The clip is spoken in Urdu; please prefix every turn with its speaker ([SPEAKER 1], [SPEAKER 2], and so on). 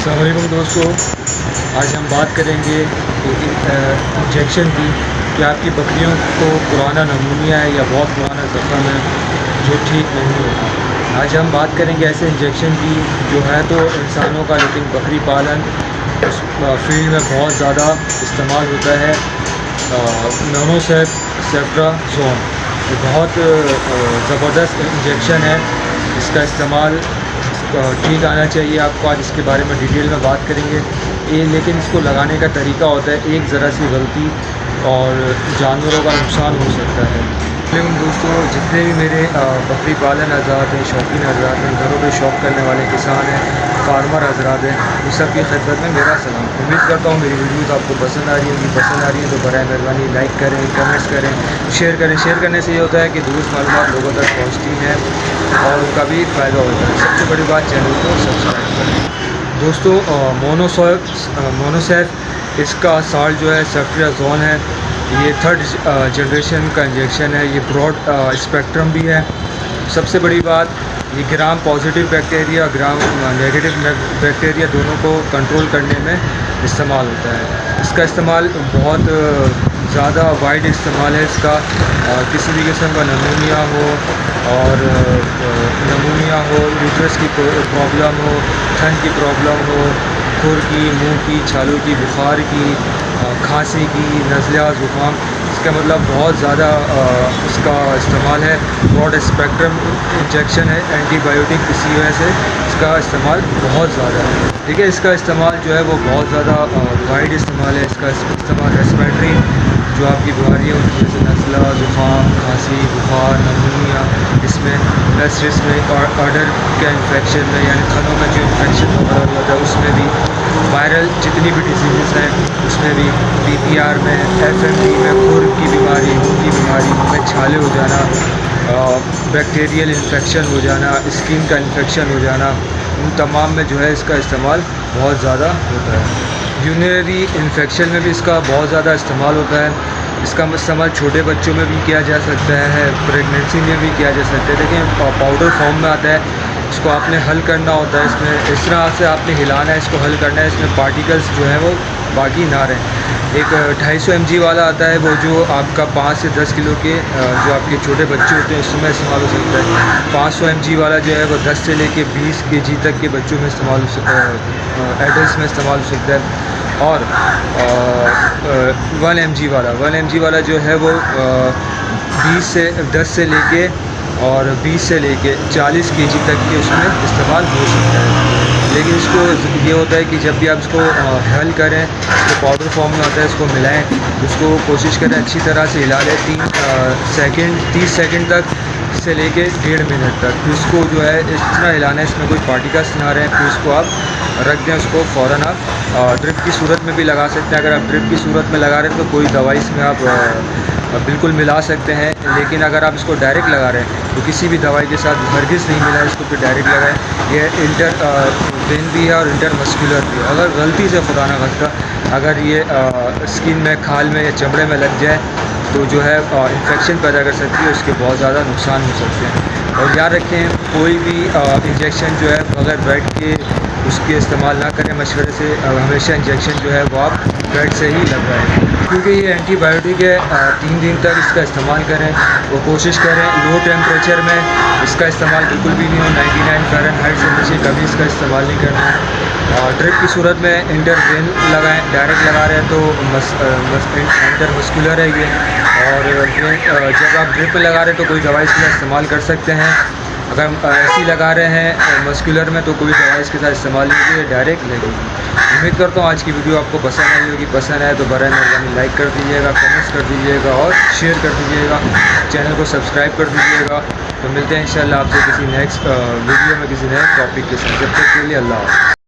[SPEAKER 1] السلام علیکم دوستو، آج ہم بات کریں گے انجیکشن کی کہ آپ کی بکریوں کو پرانا نمونیا ہے یا بہت پرانا زخم ہے جو ٹھیک نہیں ہوتا۔ آج ہم بات کریں گے ایسے انجیکشن کی جو ہے تو انسانوں کا لیکن بکری پالن اس فیلڈ میں بہت زیادہ استعمال ہوتا ہے۔ مونوسیفرازون یہ بہت زبردست انجیکشن ہے، اس کا استعمال ٹھیک آنا چاہیے آپ کو۔ آج اس کے بارے میں ڈیٹیل میں بات کریں گے لیکن اس کو لگانے کا طریقہ ہوتا ہے، ایک ذرا سی غلطی اور جانوروں کا نقصان ہو سکتا ہے۔ لیکن دوستو، جتنے بھی میرے بکری پالن حضرات ہیں، شوقین حضرات ہیں، گھروں پہ شوق کرنے والے کسان ہیں، فارمر حضرات ہیں، ان سب کی خدمت میں میرا سلام۔ امید کرتا ہوں میری ویڈیوز آپ کو پسند آ رہی ہوگی۔ پسند آ رہی ہے تو برائے مہربانی لائک کریں، کمنٹس کریں، شیئر کریں۔ شیئر کرنے سے یہ ہوتا ہے کہ درست معلومات لوگوں تک پہنچتی ہیں اور ان کا بھی فائدہ ہوتا ہے۔ سب سے بڑی بات، چینل کو سبسکرائب کریں۔ دوستو، مونوسیف اس کا سالٹ جو ہے سیفٹریازون ہے، یہ 3rd جنریشن کا انجیکشن ہے۔ یہ براڈ اسپیکٹرم بھی ہے۔ سب سے بڑی بات، یہ gram positive bacteria, gram negative bacteria دونوں کو کنٹرول کرنے میں استعمال ہوتا ہے۔ اس کا استعمال بہت زیادہ وائڈ استعمال ہے اس کا۔ کسی بھی قسم کا نمونیا ہو، یوٹرس کی پرابلم ہو، تھن کی پرابلم ہو، کھر کی، منہ کی، چھالوں کی، بخار کی، کھانسی کی، نزلہ، زکام، اس کا مطلب بہت زیادہ اس کا استعمال ہے۔ براڈ اسپیکٹرم انجیکشن ہے، اینٹی بایوٹک، اسی وجہ سے اس کا استعمال بہت زیادہ ہے۔ دیکھیے، اس کا استعمال جو ہے وہ بہت زیادہ وائڈ استعمال ہے۔ اس کا استعمال ریسپریٹری جو آپ کی بیماریاں ہوتی ہیں، جیسے نزلہ، زکام، کھانسی، بخار، نمونیا، اس میں پلس اس میں آرڈر کے انفیکشن میں، یعنی تھنوں میں جو انفیکشن وغیرہ ہوتا ہے اس میں بھی، وائرل جتنی بھی ڈیزیزز ہیں اس میں بھی، پی پی آر میں، ایف ایم ڈی میں، کھر کی بیماری، منہ کی بیماری، منہ میں چھالے ہو جانا، بیکٹیریل انفیکشن ہو جانا، اسکن کا انفیکشن ہو جانا، ان تمام میں جو ہے اس کا استعمال بہت زیادہ ہوتا ہے۔ یورینری انفیکشن میں بھی اس کا بہت زیادہ استعمال ہوتا ہے۔ اس کا استعمال چھوٹے بچوں میں بھی کیا جا سکتا ہے، پریگنینسی میں بھی کیا جا سکتا ہے۔ دیکھیں، پاؤڈر فارم میں آتا ہے، اس کو آپ نے حل کرنا ہوتا ہے۔ اس میں اس طرح سے آپ نے ہلانا ہے، اس کو حل کرنا ہے، اس میں پارٹیکلز جو ہیں وہ باقی نہ رہیں۔ ایک 250 mg والا آتا ہے، وہ جو آپ کا 5 سے 10 کلو کے جو آپ کے چھوٹے بچے ہوتے ہیں اس میں استعمال ہو سکتا ہے۔ 500 mg والا جو ہے وہ 10 سے لے کے 20 kg تک کے بچوں میں استعمال ہو سکتا ہے، ایڈلٹس میں استعمال ہو سکتا ہے۔ اور 1 mg والا جو ہے وہ 10 سے لے کے اور 20 سے لے کے 40 kg تک کے اس میں استعمال ہو سکتا ہے۔ لیکن اس کو یہ ہوتا ہے کہ جب بھی آپ اس کو حل کریں، اس کو پاؤڈر فارم میں ہوتا ہے، اس کو ملائیں، اس کو کوشش کریں اچھی طرح سے ہلا لیں 30 سیکنڈ تک سے لے کے 1.5 منٹ تک۔ پھر اس کو جو ہے اس طرح ہلانا ہے، اس میں کوئی پارٹیکلس نہ رہیں، پھر اس کو آپ رکھ دیں۔ اس کو فوراً آپ ڈرپ کی صورت میں بھی لگا سکتے ہیں۔ اگر آپ ڈرپ کی صورت میں لگا رہے ہیں تو کوئی دوائی اس میں آپ بالکل ملا سکتے ہیں، لیکن اگر آپ اس کو ڈائریکٹ لگا رہے ہیں تو کسی بھی دوائی کے ساتھ ہرگز نہیں ملا، اس کو پھر ڈائریکٹ لگائیں۔ یہ انٹر وین بھی ہے اور انٹر مسکولر بھی ہے۔ اگر غلطی سے، خدا نہ خواستہ، اگر یہ اسکن میں، کھال میں یا چمڑے میں لگ جائے تو جو ہے انفیکشن پیدا کر سکتی ہے، اس کے بہت زیادہ نقصان ہو سکتے ہیں۔ اور یاد رکھیں، کوئی بھی انجیکشن جو ہے بغیر بیڈ کے اس کے استعمال نہ کریں مشورے سے۔ ہمیشہ انجیکشن جو ہے وہ آپ بیڈ سے ہی لگوائیں، کیونکہ یہ اینٹی بایوٹک ہے۔ 3 دن تک اس کا استعمال کریں، وہ کوشش کریں لو ٹیمپریچر میں اس کا استعمال بالکل بھی نہیں ہو۔ 99 فahrenheit سے نیچے کبھی اس کا استعمال نہیں کرنا ہے۔ ڈرپ کی صورت میں انٹر وین لگائیں، ڈائریکٹ لگا رہے ہیں تو انٹر مسکولر ہے یہ۔ اور جب آپ ڈرپ میں لگا رہے ہیں تو کوئی دوائی اس میں استعمال کر سکتے ہیں۔ اگر ایسی لگا رہے ہیں مسکولر میں تو کوئی دوائی اس کے ساتھ استعمال نہیں ہوگی، ڈائریکٹ لگے گی۔ امید کرتا ہوں آج کی ویڈیو آپ کو پسند آئی ہوگی۔ پسند آئے تو برائے مہربانی لائک کر دیجیے گا، کمنٹس کر دیجیے گا اور شیئر کر دیجیے گا، چینل کو سبسکرائب کر دیجیے گا۔ تو ملتے ہیں انشاءاللہ آپ سے کسی نیکسٹ ویڈیو میں کسی نئے ٹاپک کے ساتھ۔ جب تک کے لیے اللہ حافظ۔